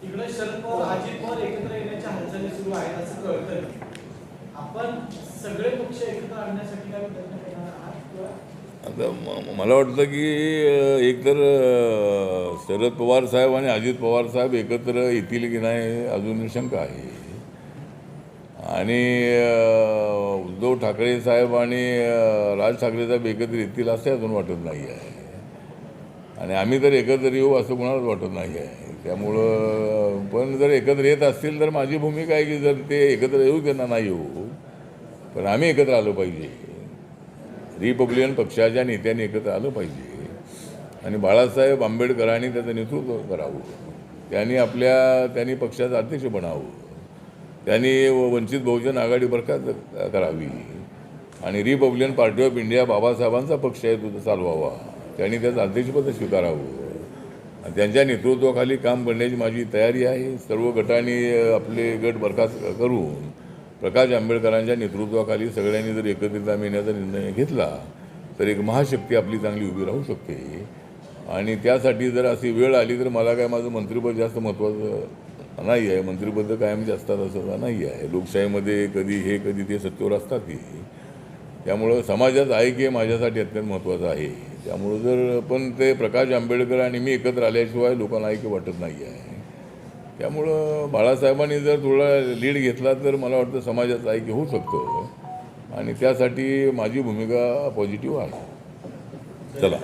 इकडे शरद पवार अजित पवार एकत्र येण्याच्या हालचाली सुरू आहेत असं कळतं. आपण सगळे पक्ष एकत्र आणण्यासाठी काय प्रयत्न करणार आहात? आता मला वाटतं की एकतर शरद पवार साहेब आणि अजित पवार साहेब एकत्र येतील की नाही अजून शंका आहे. आणि उद्धव ठाकरे साहेब आणि राज ठाकरे साहेब एकत्र येतील असे अजून वाटत नाही आहे. आणि आम्ही तर एकत्र येऊ असं कोणालाच वाटत नाही आहे. त्यामुळं पण जर एकत्र येत असतील तर माझी भूमिका आहे की जर ते एकत्र येऊ त्यांना नाही येऊ, पण आम्ही एकत्र आलो पाहिजे. रिपब्लिकन पक्षाच्या नेत्यांनी एकत्र आलं पाहिजे आणि बाळासाहेब आंबेडकरांनी त्याचं नेतृत्व करावं. त्यांनी पक्षाचं अध्यक्ष बनावं. त्यांनी वंचित बहुजन आघाडी बरखास्त करावी आणि रिपब्लिकन पार्टी ऑफ इंडिया बाबासाहेबांचा पक्ष आहे तो चालवावा. त्यांनी त्याचं अध्यक्षपद स्वीकारावं. त्यांच्या नेतृत्वाखाली काम करण्याची माझी तयारी आहे. सर्व गटांनी आपले गट बरखास्त करून प्रकाश आंबेडकरांच्या नेतृत्वाखाली सगळ्यांनी जर एकत्रितता येण्याचा निर्णय घेतला तर एक महाशक्ती आपली चांगली उभी राहू शकते. आणि त्यासाठी जर अशी वेळ आली तर मला काय माझं मंत्रिपद जास्त महत्त्वाचं नाही आहे. मंत्रिपद कायम असतात असं नाही आहे. लोकशाहीमध्ये कधी हे कधी ते सत्तेवर असतात की. त्यामुळं समाजाचं ऐक्य माझ्यासाठी अत्यंत महत्त्वाचं आहे. त्यामुळं जर पण ते प्रकाश आंबेडकर आणि मी एकत्र आल्याशिवाय लोकांना ऐक्य वाटत नाही आहे. त्यामुळं बाळासाहेबांनी जर थोडा लीड घेतला तर मला वाटतं समाजाचं ऐक्य होऊ शकतं आणि त्यासाठी माझी भूमिका पॉझिटिव्ह आहे. चला.